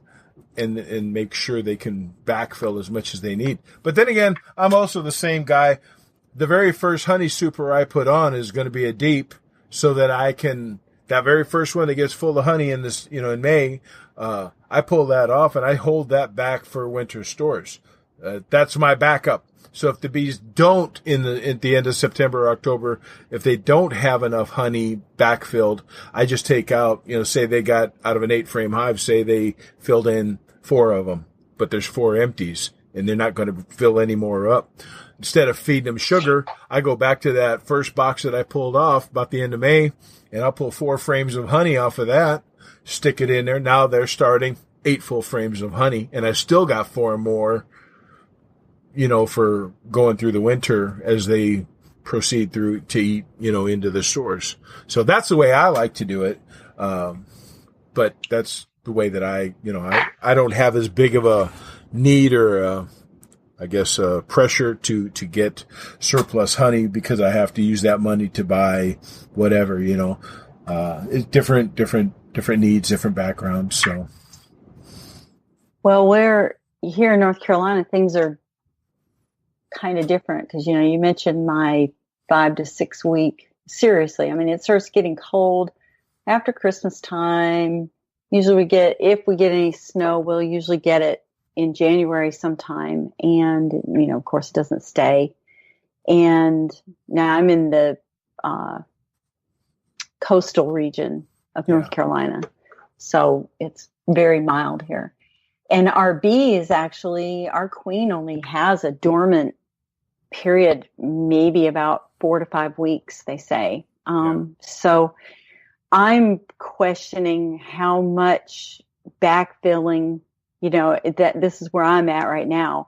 Speaker 1: and make sure they can backfill as much as they need. But then again, I'm also the same guy. The very first honey super I put on is going to be a deep, so that I can, that very first one that gets full of honey in this, in May, I pull that off and I hold that back for winter stores. That's my backup. So if the bees don't at the end of September or October, if they don't have enough honey backfilled, I just take out, say they got out of an 8-frame hive, say they filled in 4 of them, but there's 4 empties and they're not going to fill any more up. Instead of feeding them sugar, I go back to that first box that I pulled off about the end of May, and I'll pull 4 frames of honey off of that, stick it in there. Now they're starting 8 full frames of honey, and I still got 4 more, for going through the winter as they proceed through to eat, into the stores. So that's the way I like to do it. But that's the way that I don't have as big of a need or pressure to get surplus honey, because I have to use that money to buy whatever, it's different needs, different backgrounds. So.
Speaker 2: Well, where here in North Carolina, things are kind of different, because, you mentioned my 5 to 6 week, seriously. I mean, it starts getting cold after Christmas time. Usually if we get any snow, we'll usually get it in January sometime. And, of course it doesn't stay. And now I'm in the, coastal region of North Carolina. So it's very mild here. And our bees, actually, our queen only has a dormant period, maybe about 4 to 5 weeks, they say. So I'm questioning how much backfilling, that this is where I'm at right now,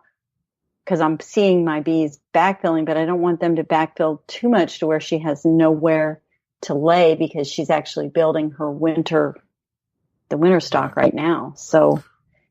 Speaker 2: because I'm seeing my bees backfilling, but I don't want them to backfill too much to where she has nowhere to lay, because she's actually building her winter stock right now. So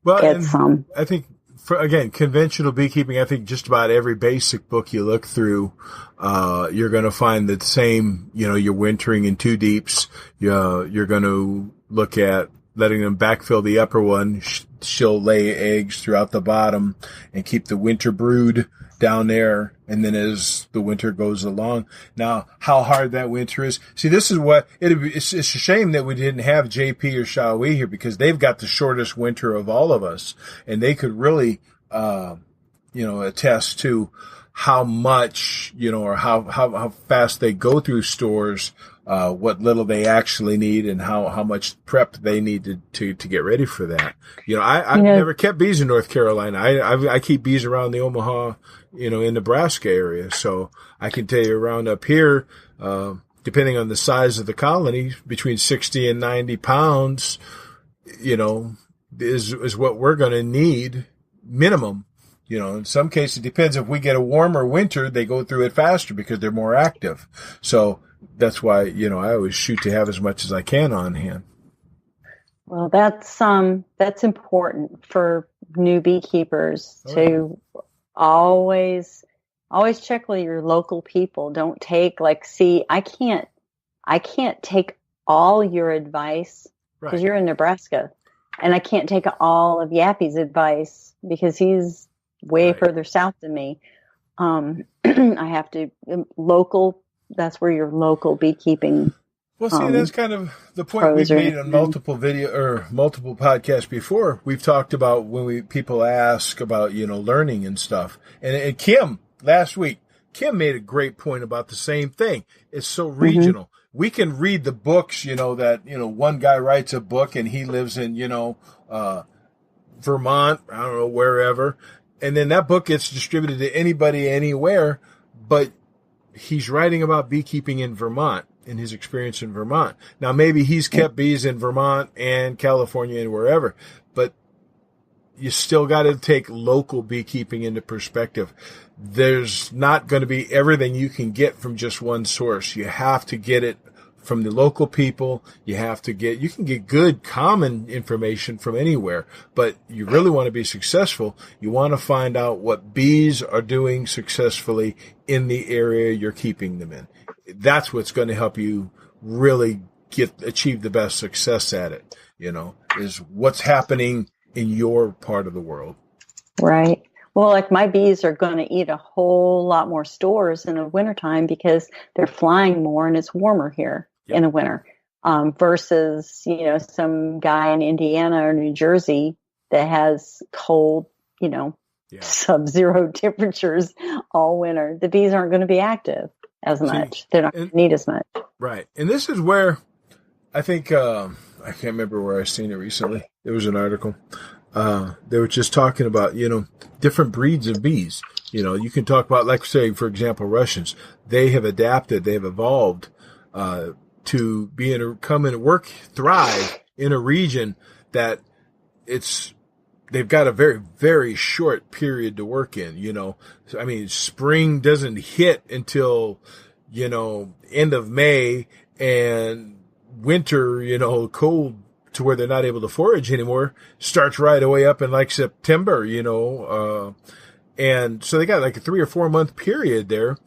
Speaker 2: it's,
Speaker 1: I think, again, conventional beekeeping, I think just about every basic book you look through, you're going to find the same, you're wintering in 2 deeps. You're going to look at letting them backfill the upper one. She'll lay eggs throughout the bottom and keep the winter brood down there, and then as the winter goes along. Now, how hard that winter is. See, this is what it's a shame that we didn't have JP or Xiaowei here, because they've got the shortest winter of all of us, and they could really, attest to how much, or how fast they go through stores, what little they actually need, and how much prep they need to get ready for that. I've never kept bees in North Carolina. I keep bees around the Omaha, in Nebraska area. So I can tell you around up here, depending on the size of the colony, between 60 and 90 pounds, is what we're going to need minimum. In some cases, it depends. If we get a warmer winter, they go through it faster because they're more active. So that's why, I always shoot to have as much as I can on hand.
Speaker 2: Well, that's important for new beekeepers to always check with your local people. Don't take I can't take all your advice because you're in Nebraska, and I can't take all of Yappy's advice because he's way further south than me. I have to local. That's where your local beekeeping.
Speaker 1: Well, see, that's kind of the point we've made on multiple podcasts before. We've talked about when people ask about, learning and stuff. And Kim, last week, Kim made a great point about the same thing. It's so regional. Mm-hmm. We can read the books, that, one guy writes a book and he lives in, Vermont, I don't know, wherever. And then that book gets distributed to anybody, anywhere, but he's writing about beekeeping in Vermont and his experience in Vermont. Now, maybe he's kept bees in Vermont and California and wherever, but you still got to take local beekeeping into perspective. There's not going to be everything you can get from just one source. You have to get it from the local people. You can get good common information from anywhere, but you really want to be successful. You want to find out what bees are doing successfully in the area you're keeping them in. That's what's going to help you really achieve the best success at it, is what's happening in your part of the world.
Speaker 2: Right. Well, my bees are going to eat a whole lot more stores in the wintertime because they're flying more and it's warmer here in the winter, versus, some guy in Indiana or New Jersey that has cold, sub-zero temperatures all winter. The bees aren't going to be active as much. They're not going to need as much.
Speaker 1: Right. And this is where I think, I can't remember where I seen it recently. There was an article. They were just talking about, different breeds of bees. You can talk about, say, for example, Russians. They have adapted, they have evolved, to come and work, thrive in a region that they've got a very, very short period to work in, spring doesn't hit until, end of May, and winter, cold to where they're not able to forage anymore, starts right away up in September, and so they got a 3 or 4 month period there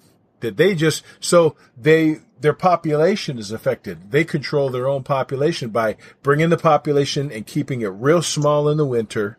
Speaker 1: that their population is affected. They control their own population by bringing the population and keeping it real small in the winter.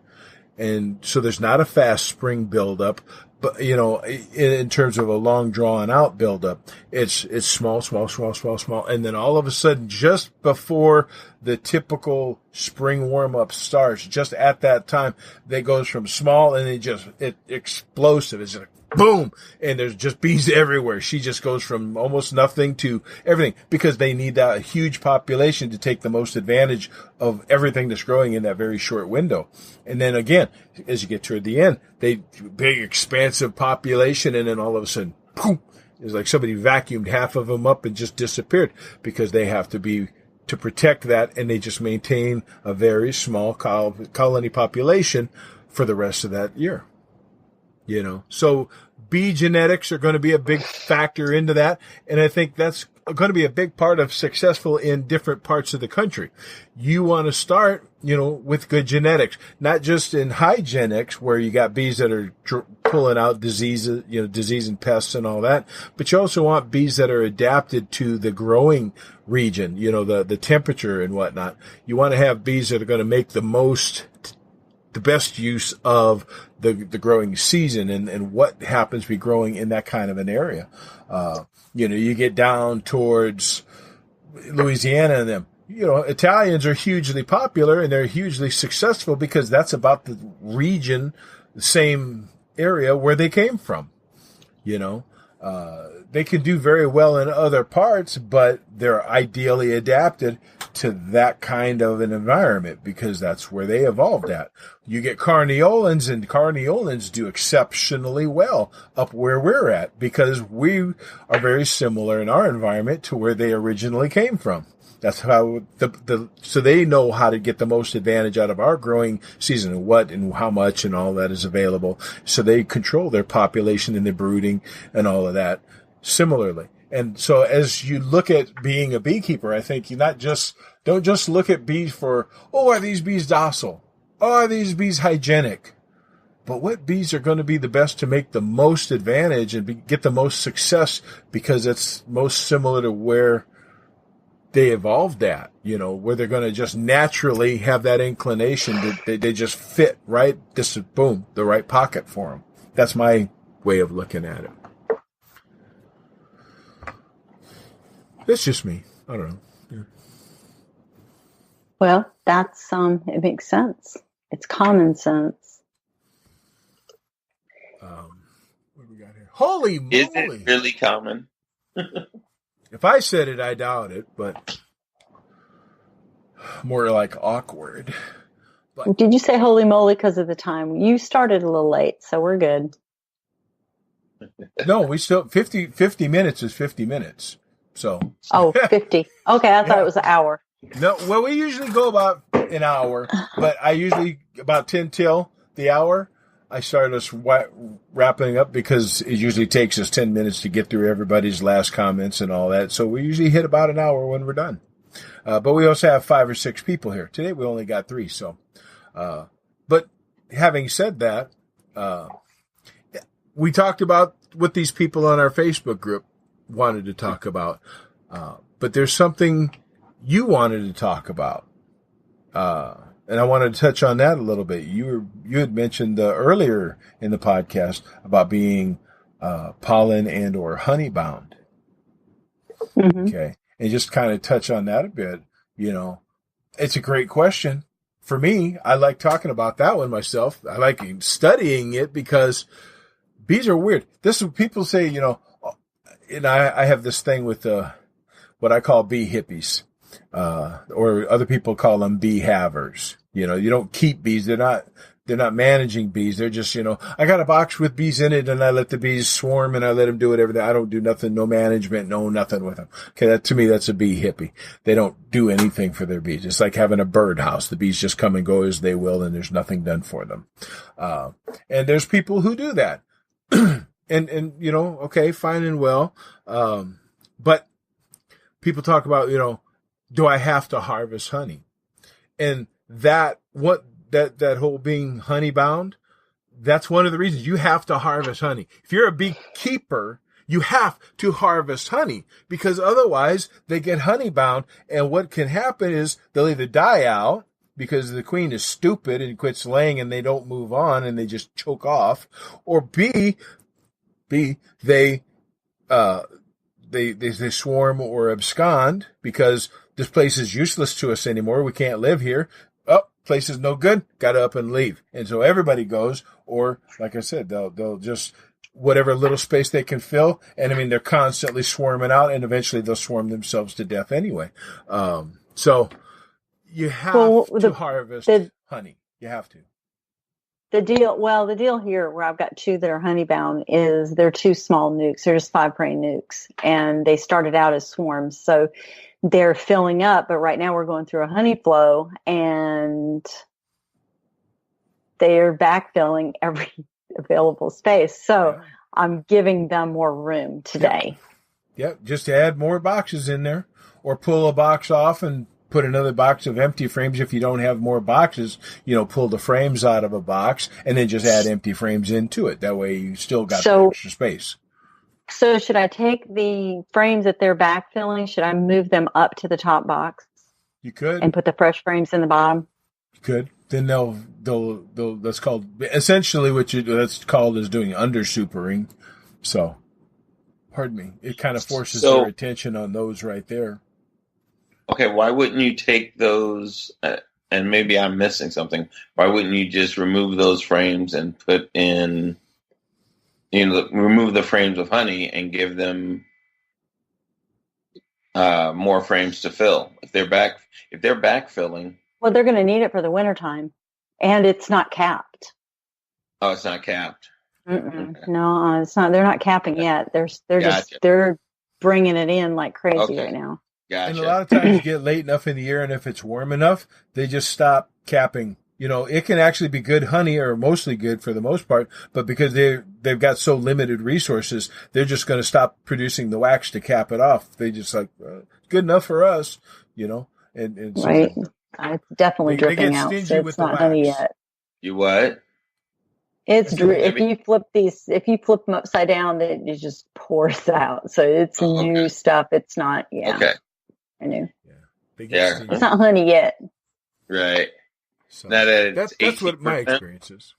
Speaker 1: And so there's not a fast spring buildup, but, in terms of a long drawn out buildup, it's small. And then all of a sudden, just before the typical spring warm up starts, just at that time, they goes from small and it's explosive. It's boom. And there's just bees everywhere. She just goes from almost nothing to everything because they need that huge population to take the most advantage of everything that's growing in that very short window. And then again, as you get toward the end, big expansive population. And then all of a sudden, boom, it's like somebody vacuumed half of them up and just disappeared because they have to protect that. And they just maintain a very small colony population for the rest of that year. So bee genetics are going to be a big factor into that. And I think that's going to be a big part of successful in different parts of the country. You want to start, with good genetics, not just in hygienics where you got bees that are pulling out diseases, disease and pests and all that. But you also want bees that are adapted to the growing region, the temperature and whatnot. You want to have bees that are going to make the most the best use of the growing season and what happens to be growing in that kind of an area. You get down towards Louisiana and them. Italians are hugely popular and they're hugely successful because that's about the region, the same area where they came from. They can do very well in other parts, but they're ideally adapted to that kind of an environment because that's where they evolved at. You get Carniolans, and Carniolans do exceptionally well up where we're at because we are very similar in our environment to where they originally came from. That's how so they know how to get the most advantage out of our growing season and what and how much and all that is available. So they control their population and their brooding and all of that similarly. And so as you look at being a beekeeper, I think don't just look at bees for, are these bees docile? Are these bees hygienic? But what bees are going to be the best to make the most advantage and get the most success because it's most similar to where they evolved at, where they're going to just naturally have that inclination that they just fit right. This is boom, the right pocket for them. That's my way of looking at it. It's just me. I don't know. Yeah.
Speaker 2: Well, that's it makes sense. It's common sense.
Speaker 1: What do we got here? Holy moly!
Speaker 3: Is it really common?
Speaker 1: If I said it, I doubt it, but more like awkward. But,
Speaker 2: did you say holy moly because of the time? You started a little late, so we're good.
Speaker 1: No, we still 50 minutes is 50 minutes. So
Speaker 2: 50. Okay, I thought it was an hour.
Speaker 1: No, well, we usually go about an hour, but I usually about 10 till the hour. I start us wrapping up because it usually takes us 10 minutes to get through everybody's last comments and all that. So we usually hit about an hour when we're done. But we also have 5 or 6 people here. Today we only got 3. So, but having said that, we talked about what these people on our Facebook group wanted to talk about. But there's something you wanted to talk about. And I wanted to touch on that a little bit. You had mentioned earlier in the podcast about being pollen and or honey bound.
Speaker 2: Mm-hmm.
Speaker 1: Okay. And just kind of touch on that a bit. It's a great question. For me, I like talking about that one myself. I like studying it because bees are weird. This is what people say, and I have this thing with what I call bee hippies. Or other people call them bee havers. You don't keep bees. They're not managing bees. They're just, I got a box with bees in it and I let the bees swarm and I let them do whatever. I don't do nothing, no management, no nothing with them. Okay. To me, that's a bee hippie. They don't do anything for their bees. It's like having a birdhouse. The bees just come and go as they will and there's nothing done for them. And there's people who do that. and, okay, fine and well. But people talk about, do I have to harvest honey? And that whole being honey bound, that's one of the reasons you have to harvest honey. If you're a beekeeper, you have to harvest honey because otherwise they get honey bound. And what can happen is they'll either die out because the queen is stupid and quits laying and they don't move on and they just choke off, or B, they swarm or abscond because this place is useless to us anymore. We can't live here. Oh, place is no good. Got to up and leave. And so everybody goes, or like I said, they'll just whatever little space they can fill. And I mean, they're constantly swarming out and eventually they'll swarm themselves to death anyway. So you have to harvest honey. You have to.
Speaker 2: The deal here where I've got 2 that are honey bound is they're 2 small nukes. They're just 5 praying nukes and they started out as swarms. So they're filling up, but right now we're going through a honey flow and they're backfilling every available space. So I'm giving them more room today.
Speaker 1: Yep. Just add more boxes in there or pull a box off and put another box of empty frames. If you don't have more boxes, pull the frames out of a box and then just add empty frames into it. That way you still got the extra space.
Speaker 2: So should I take the frames that they're backfilling? Should I move them up to the top box?
Speaker 1: You could.
Speaker 2: And put the fresh frames in the bottom?
Speaker 1: You could. then they'll that's called essentially that's called is doing undersupering. So, pardon me, it kind of forces their attention on those right there.
Speaker 3: Okay, why wouldn't you take those? And maybe I'm missing something. Why wouldn't you just remove those frames and put in, remove the frames of honey and give them more frames to fill if they're backfilling?
Speaker 2: Well, they're going to need it for the wintertime, and it's not capped.
Speaker 3: Oh, it's not capped.
Speaker 2: Okay. No, it's not. They're not capping yet. They're bringing it in like crazy right now.
Speaker 3: Gotcha.
Speaker 1: And a lot of times you get late enough in the year, and if it's warm enough, they just stop capping. It can actually be good honey, or mostly good for the most part, but because they've got so limited resources, they're just going to stop producing the wax to cap it off. They just good enough for us, And so
Speaker 2: right. It's definitely dripping out. So it's not honey yet.
Speaker 3: You what?
Speaker 2: If you flip them upside down, it just pours out. So it's new stuff. It's not. Yeah.
Speaker 3: Okay.
Speaker 2: I knew.
Speaker 3: Yeah.
Speaker 2: It's not honey yet.
Speaker 3: Right.
Speaker 1: So that's what my experience is.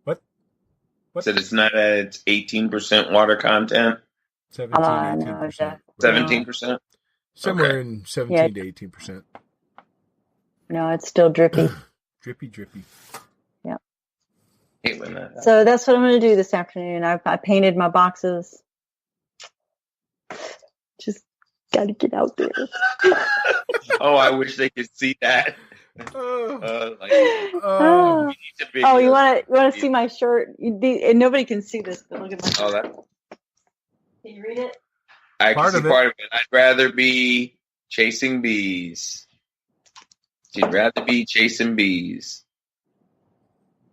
Speaker 1: What?
Speaker 3: Said it's not at its 18% water content?
Speaker 1: 18%.
Speaker 3: 17%?
Speaker 1: Somewhere in 17 to 18%.
Speaker 2: No, it's still drippy.
Speaker 1: drippy.
Speaker 2: Yeah.
Speaker 3: Hate when that happens.
Speaker 2: So that's what I'm going to do this afternoon. I painted my boxes. Just got to get out there.
Speaker 3: Oh, I wish they could see that.
Speaker 2: You want to see my shirt? And nobody can see this, but look at my shirt. Can you read it?
Speaker 3: I can see part of it. I'd rather be chasing bees. She'd rather be chasing bees.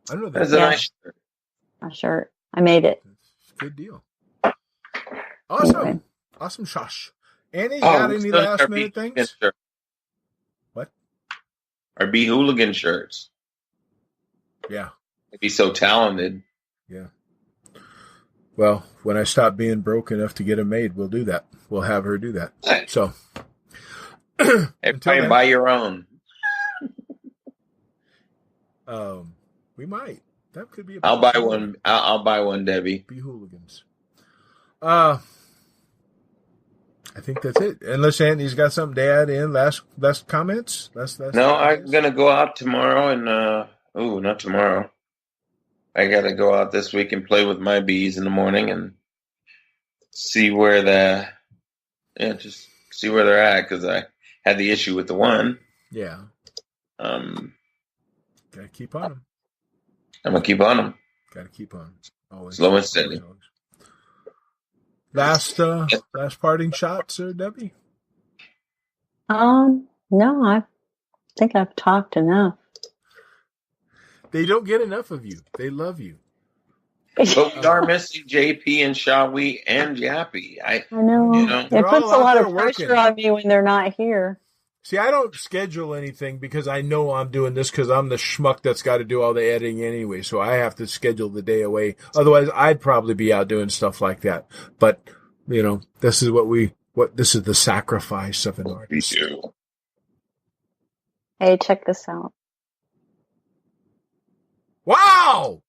Speaker 1: I don't know.
Speaker 3: That's a nice shirt.
Speaker 2: My shirt. I made it.
Speaker 1: Good deal. Awesome. Anyway. Awesome, Shosh. Annie, you got any last minute things? What?
Speaker 3: Our Beehooligan shirts.
Speaker 1: Yeah.
Speaker 3: They'd be so talented.
Speaker 1: Yeah. Well, when I stop being broke enough to get them made, we'll do that. We'll have her do that.
Speaker 3: Right.
Speaker 1: So.
Speaker 3: Everybody buy your own.
Speaker 1: We might. That could be.
Speaker 3: I'll buy one. I'll buy one, Debbie.
Speaker 1: Beehooligans. I think that's it. Unless Anthony's got something to add in. Last comments.
Speaker 3: No, I'm gonna go out tomorrow and not tomorrow. I gotta go out this week and play with my bees in the morning and see where they're at, because I had the issue with the one.
Speaker 1: Yeah. Gotta keep on them.
Speaker 3: I'm gonna keep on them.
Speaker 1: Gotta keep on. Always.
Speaker 3: Slow and steady.
Speaker 1: Last parting shots, Debbie?
Speaker 2: No, I think I've talked enough.
Speaker 1: They don't get enough of you. They love you.
Speaker 3: But we are missing JP and Shawi and Yappy. I
Speaker 2: know. It puts a lot of pressure on me when they're not here.
Speaker 1: See, I don't schedule anything because I know I'm doing this because I'm the schmuck that's got to do all the editing anyway. So I have to schedule the day away. Otherwise, I'd probably be out doing stuff like that. But, this is this is the sacrifice of an artist.
Speaker 2: Hey, check this out.
Speaker 1: Wow!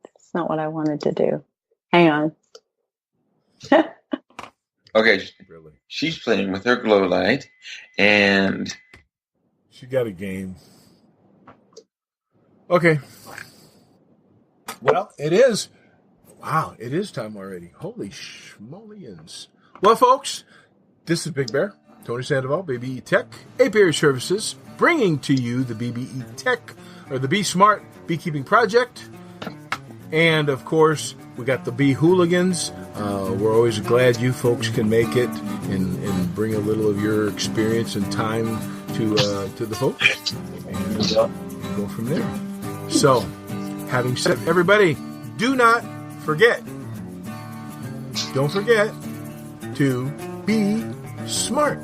Speaker 2: That's not what I wanted to do. Hang on.
Speaker 3: Okay, really? She's playing with her glow light, and
Speaker 1: she got a game. Okay. Well, it is. Wow, it is time already. Holy schmolians. Well, folks, this is Big Bear, Tony Sandoval, BBE Tech, Apiary Services, bringing to you the BBE Tech, or the Be Smart Beekeeping Project. And, of course, we got the Beehooligans. We're always glad you folks can make it and bring a little of your experience and time to the folks. And go from there. So, having said, everybody, don't forget to be smart.